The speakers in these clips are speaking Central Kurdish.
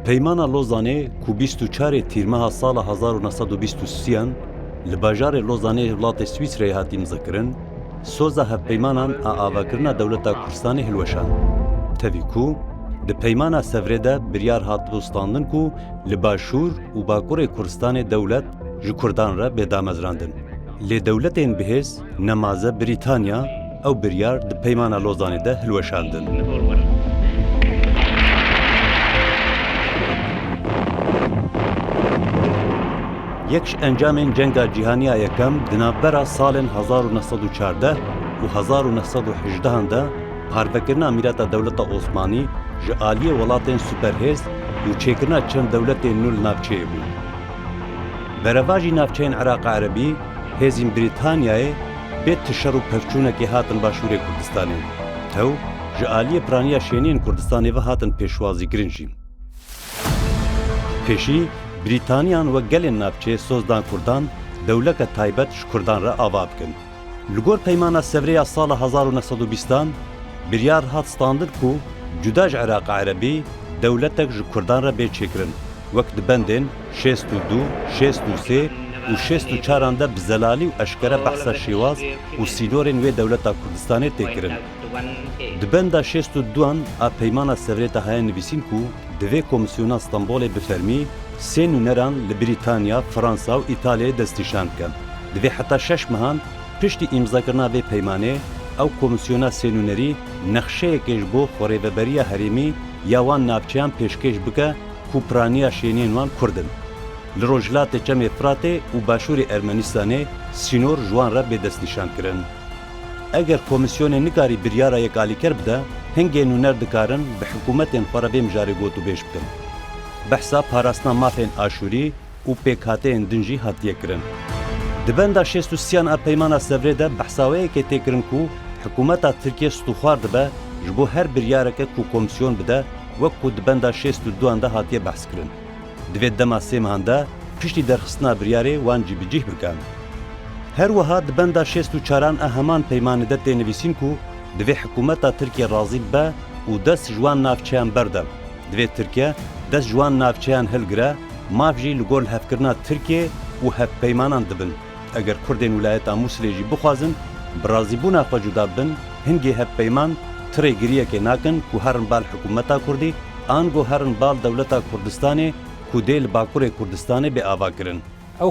پیمانا لوزانه کو 24 تیرمه سال 1923 لباجار لوزانه ولات سویسری هاتی مذکرن سوزا هف پیمانان آواکرنا دولتا کردستان هلوشان تاویکو د پیمانا سفرده بریار هات بوستاندن کو لباشور و باکور کردستان دولت ji Kurdan re bêdamezrandin. Lê dewletên bihêz nemaze Brîtanya ew biryar di peymana Lozanê de hilweşandin. Yek ji encamên cenga cîhaniya yekem di navbera salên 1914 û 1918 de parvekirina mîreta dewleta Osmanî ji aliyê welatên süperhêz û çêkirina çend dewletên nû li navçeyê bû. Berevajî navçeyên Iraq Erebî, hêzên Brîtanyayê bê tişer û pevçûnekê hatin Başûrê Kurdistanê. Tew ji aliyê piraniya şêniyên Kurdistanê ve hatin pêşwazîkirin jî. Pêşî, Brîtanyan ve gelên navçeyê Sozdan Kurdan, dewleke taybet ji Kurdan re ava bikin. Li gor peymana sevreya sala 1920 biryar hat standin ku cuda ji Iraq Erebî dewletek ji Kurdan re bê çêkirin. Wek di bendên 62, 63 û 64 de bi zelalî û eşkere behsa şêwaz û sînorên wê dewleta Kurdistanê tê kirin. Di benda 62 a peymana sevrê de heye nivîsîn ku divê Komisyona Stenbolê bifermî sê nûneran li Brîtanya, Fransa û İtalyayê destnîşan bikin. Divê heta 6 mehan piştî îmzakirina vê peymanê ew Komisyona Sênûnerî nexşeyekê ji bo xwarêveberiya herêmî ya wan navçeyan pêşkêş bike ku piraniya şêniyên wan Kurd in. Li Rojhilatê Çemê Firatê û Başûrê Ermenistanê sînor ji wan re bêdestnîşan kirin. Eger komisyonê nikarî biryara yekalîker bide, hingê nûner dikarin bi hikûmetên xwe re vê mijarê got û bêj bikin. Behsa parastina mafên aşûrî û pêkhateyên din jî hatiye kirin. Di benda 63 a peymana sevrê de behsa wêyekê tê kirin ku hikûmeta Tirkiye stûxwar dibe ji bo her biryareke ku komisyon bide wek ku di benda 62 de hatiye behs kirin. Divê dema sê mehan de piştî derxistina biryarê wan jî bi cih bikin. Her wiha di benda 64 a heman peymanê de tê nivîsîn ku divê hikûmeta Tirkiye razî bibe û dest ji wan navçeyan berde. Divê Tirkiye dest ji wan navçeyan hilgire, mav jî li gor hevkirina Tirkiye û hevpeymanan dibin. Eger Kurdên wilayeta Musilê jî bixwazin bi razîbûna xwe cuda bibin, hingê hevpeyman tirê giriyekê nakin ku herin bal hikûmeta Kurdî an got herin bal dewleta Kurdistanê ku dê li Bakurê Kurdistanê bê ava kirin. ئەو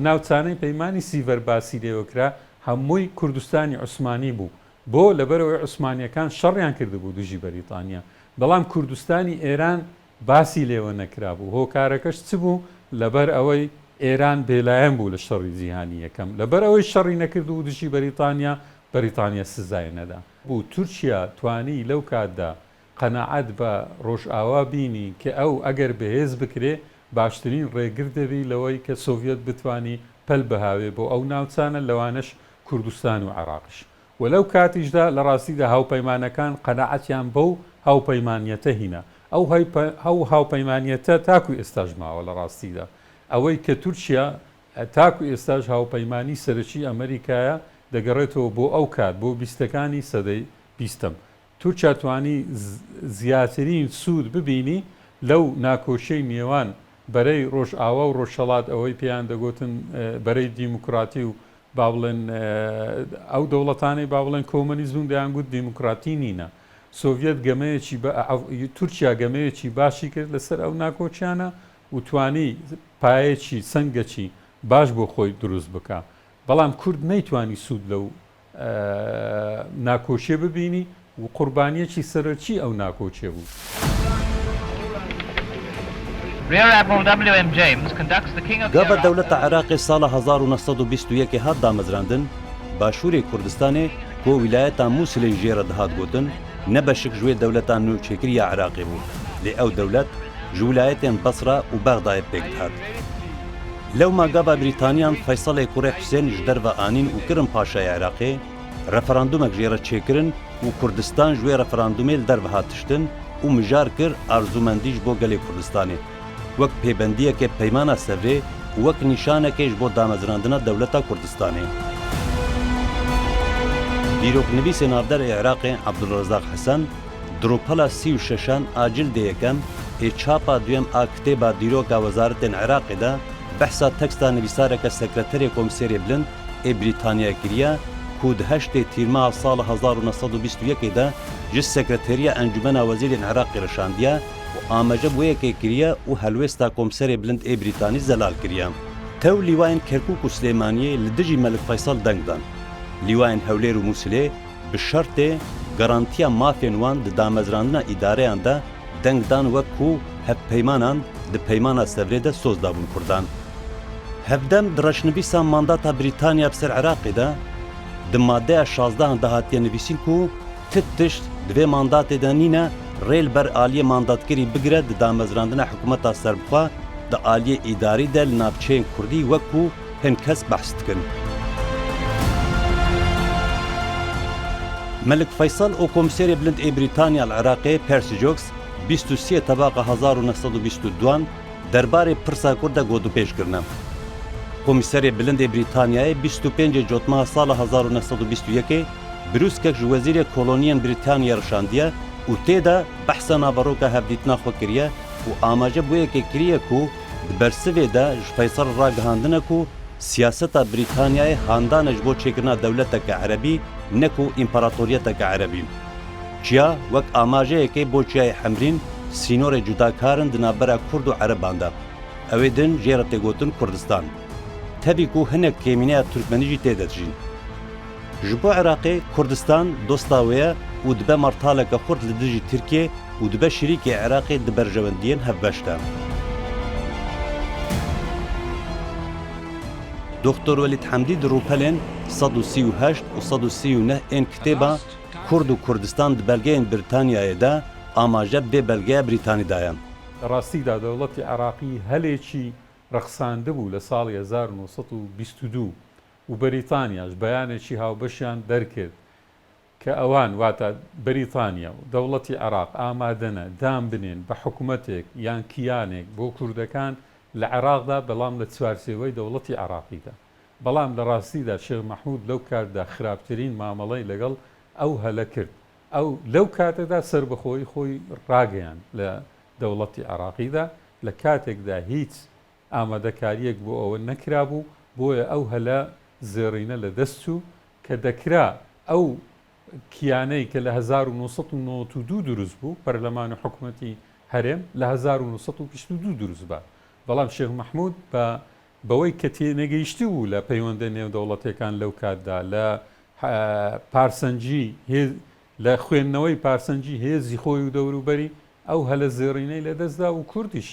ناوچانەی پەیمانی سیڤەرباسی لێوەکرا هەمووی کوردستانی عوسمانی بوو بۆ لەبەرەوەی عوسمانیەکان شەڕیان کردبوو دوژی بەریتانیا بەڵام کوردستانی ئێران باسی لێوە نەکرا بوو هۆکارەکەش چ بوو لەبەر ئەوەی ئێران بێلایەن بوو لە شەڕی جیهانی یەکەم لەبەر ئەوەی شەڕی نەکرد و دوژی بەریتانیا سزای نەدا بوو تورکیا توانی لەو کاتدا قەنەعەت بە ڕۆژئاوا بینی کە ئەو ئەگەر بەهێز بکرێ باشترین ڕێگر دەبی لەوەی کە سۆڤێت بتوانی پەل بەهاوێ بۆ ئەو ناوچانە لەوانش کوردستان و عێراقش و لەو کاتیشدا لە ڕاستیدا هاوپەیمانەکان قەنەعەتیان بەو هاوپەیمانیەتە هینە ئەو هاوپەیمانیەتە تاکو ئێستاش ماوە لە ڕاستیدا ئەوەی کە تورکیا تاکو ئێستاش هاوپەیمانی سەرەکی ئەمریکایە دەگەڕێتەوە بۆ ئەو کات بۆ بیستەکانی سەدەی بیستم تورکیا توانی زیاترین سوود ببینی لەو ناکۆشەی نێوان بەرەی ڕۆژئاوا و ڕۆژهەڵات ئەوەی پێیان دەگوتن بەرەی دیموکراتی و با بڵێن ئەو دەوڵەتانەی با بڵێن کۆمەنیزم دەیان گوت دیموکراتی نینە سۆڤێت گەمەیەکی تورکیا گەمەیەکی باشی کرد لەسەر ئەو ناکۆچیانە و توانی پایەکی سەنگەکی باش بۆ خۆی دروست بکە بەڵام کورد نەیتوانی سوود لەو ناکۆچیە ببینی و قوربانیەکی سەرەکی ئەو ناکۆچێ بوو. گاوا دەولەتە عێراقی ساڵە 1921 هات دامەزراندن باشووری کوردستانê بۆ ویلایەتا مووسلê ژێرە دەهات گوتن ne beşik ji wê dewleta nûçêkiriya Iraqê bû lê ew dewlet ji wilayetên Besra û Bexdayê pêk dihat. Lewma gava Brîtanyan Feysalê Kurê Husên ji derve anîn û kirin paşaya Iraqê referandumek jêre çêkirin û Kurdistan ji wê referandumê li derve hat tiştin û mijar kir arzumendî ji bo gelê Kurdistanê wek pêbendiyeke peymana sevrê û wek nîşanekê ji bo damezrandina dewleta Kurdistanê. Dîroknivîsê navderê Iraqê Abdulrezaq Hesan Dropala 36 a cildê yekem چاپا دویم آ کتێبا دیرۆکا وەزارەتên عێراقê de behsa teksta nivîsareke sekreterê Komîserê Bilind ê Brîtanya kiriye ku di heştê tîrmeha sala 1921 de ji Sekreteriya Encûmena Wezîrên Iraqê reşandiye û amaje bû yekê kiriye û helwesta Komîserê Bilind ê Brîtanî zelal kiriye. Tew lîwayên Kerkûk û Silêmaniyê li dijî Melik Feysal deng dan. Lîwayên Hewlêr û Musilê bi şertê garantiya mafên wan di damezrandina îdareyan de deng dan wek ku hevpeymanan di peymana Sevrê de soz dabûn Kurdan. Hevdem di reşnivîsa mandata Brîtanya bi ser Iraqê de di maddeya 16 de hatiye nivîsîn ku tit tişt di vê mandatê de nîne rêl ber aliyê mandatgerî bigire di damezrandina hikûmeta serbixwe di aliyê îdarî de li navçeyên Kurdî wek ku hin kes behs dikin. Melik Feysal û Komîserê Bilind ê Brîtanya li Iraqê Percy Jokes 23 tebaqa 1922 derbarê pirsa Kurd de godupêş kirine. Komîserê Bilind ê Brîtanyayê 25 cotmeha sala 1921 birûskek ji Wezîrê Koloniyên Brîtanya reşandiye û tê de behsa naveroka hevdîtina xwe kiriye û amaje bû yekê kiriye ku di bersivê de ji Feysal ragihandine ku siyaseta Brîtanyayê handane ji bo çêkirina dewleteke Erebî ne ku împaratoriyeteke Erebî. Çiya wek amajeyekê bo çiyayê hemrîn sînorê cudakarin di navbera Kurd û Ereban de. Ew ê din jê re têgotin Kurdistan. Tevî ku hinek kêmîneya Türkmenî jî tê de dijîn. Ji bo Iraqê Kurdistan dosta wê ye û dibe martaleke Kurd li dijî Tirkiye û dibe şîrîkê Iraqê di berjewendiyên hevbeş de. Doktor Welîd Hemdî di rûpelên 138 û 139 ên kitêba Kurd û Kurdistan di belgeyên Brîtanyayê de amaje bê belgeya Brîtanî daye. ڕاستیدا دەوڵەتی عێراقی هەلێکی ڕەخساندبوو لە ساڵی 1922 و بەریتانیاش بەیانێکی هاوبەشیان دەرکرد کە ئەوان واتە بەریتانیا و دەوڵەتی عێراق ئامادەنە دام بنێن بە حکوومەتێک یان کیانێک بۆ کوردەکان لە عێراقدا بەڵام لە چوارچێوەی دەوڵەتی عێراقیدا. بەڵام لە ڕاستیدا شێخ مەحموود لەو کاردا خراپترین مامەڵەی لەگەڵ ئەو هەلە کرد. ئەو لەو کاتەدا سەر بەخۆی خۆی ڕاگەیان لە دەوڵەتی عێراقیدا لە کاتێکدا هیچ ئامادەکاریەک بۆ ئەوە نەکرابوو بۆیە ئەو هەلە زێڕینە لە دەست چوو کە دەکرا ئەو کیانەی کە لە 1992 دروست بوو پەرلەمان و حکوومەتی هەرێم لە 1922 دروست بە. بەڵام شێخ مەحموود بەوەی کە تێنەگەیشتی بوو لە پەیوەندە نێودەوڵەتەکان لەو کاتدا لە پارسەنجی لە خوێندنەوەی پارسەنجی هێزی خۆی و دەوروبەری ئەو هەلە زێڕینەی لە دەستدا و کوردیش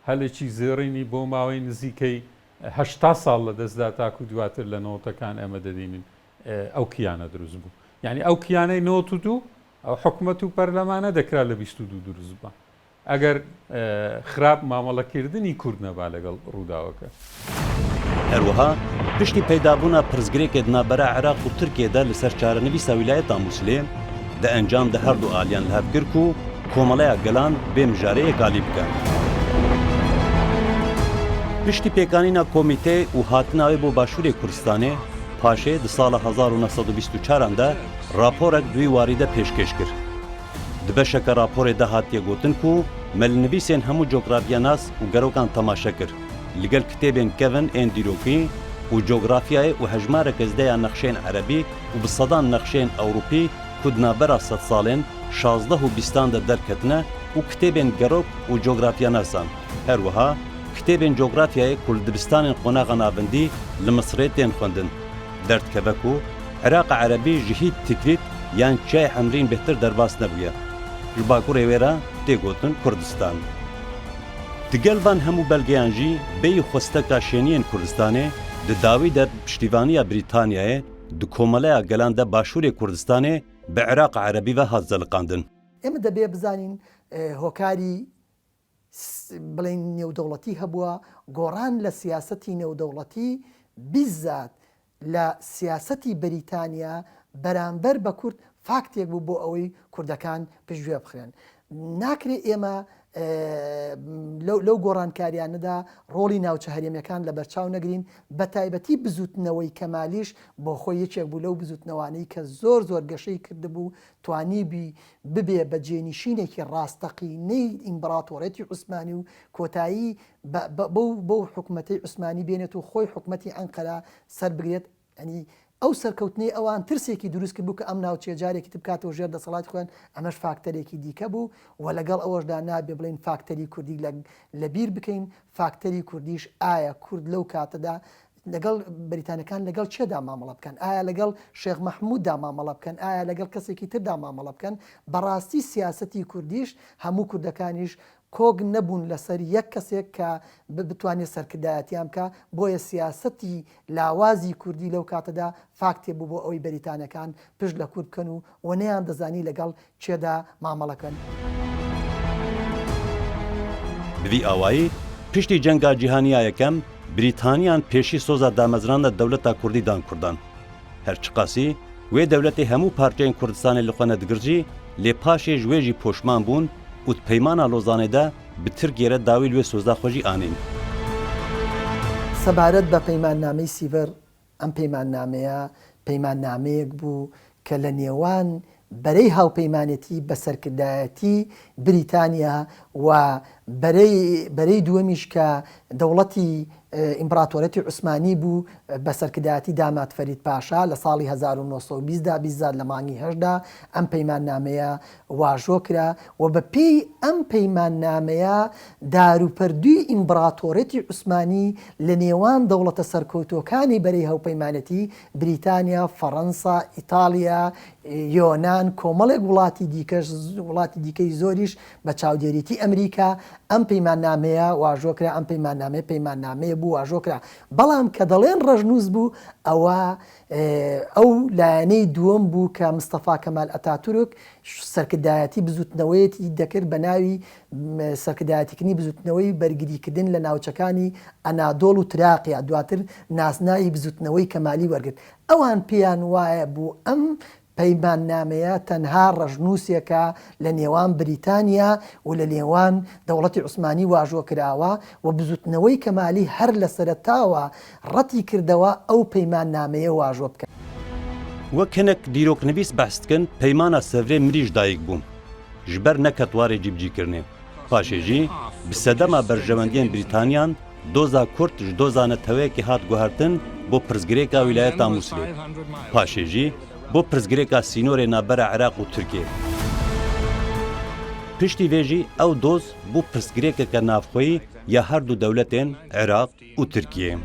هەلێکی زێڕینی بۆ ماوەی نزیکەی 80 ساڵ لە دەستدا تاکو دواتر لە نەوەتەکان ئەمە دەدەینن ئەو کیانە دروست بوو. یعنی ئەو کیانەی 92 ئەو حکوومەت و پەرلەمانە دەکرا لە 22 دروست بە. ئەگەر خراپ مامەڵەکردنی کورد نەبا لەگەڵ ڕووداوەکە. هەروەها پشتی پەیدابوونا پرزگرێکێک نابەرە عێراق و تورکێدا لەسەر چارەنویسا ویلایەتا مووسڵێ دە ئەنجام دە هەردوو ئالیان لە هەفگرک و کۆمەڵەیە گەلان بێ مژارەیە گالی بکەن. پشتی پێکانینا کۆمیتێ و هاتناوێ بۆ باشووری کوردستانê پاشێ di sala 1924 de raporek duî warî de pêşkêş kir. Di beşeke raporê de hatiye gotin ku melnivîsên hemû coğrafyanas û gerokan temaşe kir. Li gel kitêbên kevin ên dîrokî û coğrafyayê û hejmarek ezdeya nexşên Erebî û bi sedan nexşên Ewropî ku di navbera sed salên 16 û 20 de derketine û kitêbên gerok û coğrafyanasan. Her wiha kitêbên coğrafyayê ku li dibistanên qonaxa navendî li Misrê tên xwendin. Derdkeve ku Iraqê Erebî ji hît Tikrit yan çiyayê Hemrîn bêhtir derbas nebûye. Ji bakurê wê re tê gotin Kurdistan. Di gel van hemû belgeyan jî bêyî xwesteka şeniyên Kurdistanê di dawî de piştîvaniya Brîtanyayê di komeleya gelan de başûrê Kurdistanê bi Iraqê Erebî ve hat zeliqandin. ئێمە دەبێ بزانین هۆکاری بڵێن نێودەوڵەتی هەبووە گۆڕان لە سیاسەتی نێودەوڵەتی بیزات لە سیاسەتی بەریتانیا بەرامبەر بە کورد فاکتێک بوو بۆ ئەوەی کوردەکان پشتگوێ بخرێن. ناکرێت ئێمە لەو گۆڕانکاریانەدا ڕۆڵی ناوچە هەرێمیەکان لە بەرچاو نەگرین بە تایبەتی بزوتنەوەی کەمالیش بۆ خۆی یەکێک بوو لەو بزوتنەوەی کە زۆر گەشەی کردبوو توانیبی ببێ بە جێنشینێکی ڕاستەقینەی ئیمبراتۆرەتی عوسمانی و کۆتایی بەو حکومەتەی عوسمانی بێنێت و خۆی حکومەتی ئەنقەرە سەر بگرێت ئەنی ئەو سەرکەوتنی ئەوان ترسێکی دروست کرد بوو کە ئەم ناوچێ جارێکی بکاتەوە ژێر دەسەڵاتی خۆیان ئەمەش فاکتەرێکی دیکە بوو و لەگەڵ ئەوەشدا نابێ بڵین فاکتەری کوردی لەبیر بکەین فاکتەری کوردیش ئایا کورد لەو کاتەدا لەگەڵ بریتانەکان لەگەڵ چێدا مامەڵە بکەن ئایا لەگەڵ شێخ مەحمووددا مامەڵە بکەن ئایا لەگەڵ کەسێکی تردا مامەڵە بکەن بەڕاستی سیاسەتی کوردیش هەموو کوردەکانیش کۆگ نەبوون لەسەر یەک کەسێک کە بتوانێت سەرکردایەتیان بکە بۆیە سیاسەتی لاوازی کوردی لەو کاتەدا فاکتێ بوو بۆ ئەوەی بەریتانەکان پشت لە کورد بکەن و وەنەیان دەزانی لەگەڵ چێدا مامەڵەکەن. بوی ئاوایی پشتی جەنگا جیهانیا یەکەم بریتانیان پێشی سۆزە دامەزرانە دەوڵەتە کوردیدان کوردان هەرچ قاسی وێ دەوڵەتی هەموو پارچەین کوردستانی لەخۆنە دگرژی لێ پاشێ ژوێژی پۆشمان بوون و پەیمانە لۆزانێدا بتر گێرە داوی لێ سۆزدا خۆشی ئانین. سەبارەت بە پەیماننامەی سیڤەر ئەم پەیماننامەیە پەیماننامەیەک بوو کە لە نێوان بەرەی هاوپەیمانەتی بە سەرکردایەتی بریتانیا و بەرەی دووەمیش کە دەوڵەتی ئیمپراتۆرەتی عوسمانی بوو بە سەرکردایەتی دامات فەرید پاشا لە ساڵی 1920دا بیزاد لە مانگی هەشدا ئەم پەیماننامەیە واژۆ کرا و بە پێی ئەم پەیماننامەیە داروپەردووی ئیمپراتۆرەتی عوسمانی لە نێوان دەوڵەتە سەرکەوتوەکانی بەرەی هاوپەیمانەتی بریتانیا، فەڕەنسا، ئیتالیا، یۆنان کۆمەڵێک وڵاتی دیکەی زۆریش بە چاودێریتی ئەمریکا ئەم پەیماننامەیە واژۆکرا ئەم پەیماننامەیە بوو واژۆکرا بەڵام کە دەڵێن ڕژنووس بوو ئەو لایەنەی دووەم بوو کە مستەفا کەمال ئەتاتورک سەرکردایەتی بزوتنەوەیەتی دەکرد بە ناوی سەرکردایەتیکردنی بزوتنەوەی بەرگریکردن لە ناوچەکانی ئەنادۆڵ و تراقیا دواتر ناسناوی بزوتنەوەی کەمالی وەرگرت ئەوان پێیان وایە بوو ئەم پەیماننامەیە تەنها ڕژنووسێکە لە نێوان بریتانیا و لە نێوان دەوڵەتی عوسمانی واژۆ کراوە و بزوتنەوەی کەمالی هەر لە سەرەتاوە ڕەتی کردەوە ئەو پەیماننامەیە واژۆ بکەن. وەک هەنێک دیرۆکنەویس بەحسکن پەیمانە سەڤرێ مریش دایک بووم ji ber neketwarê cibcîkirnê paşê jî bi sedema berjewendiyên Brîtanyan doza Kurd ji doza netewekê hat guhertin bo pirzgirêka wîlayeta Musilê paşê jî bo pirzgirêka sînorê navbera Iraq û Tirkiye. Piştî vê jî ew doz bû pirzgirêkeke navxweyî ya her du dewletên Iraq û Tirkiye.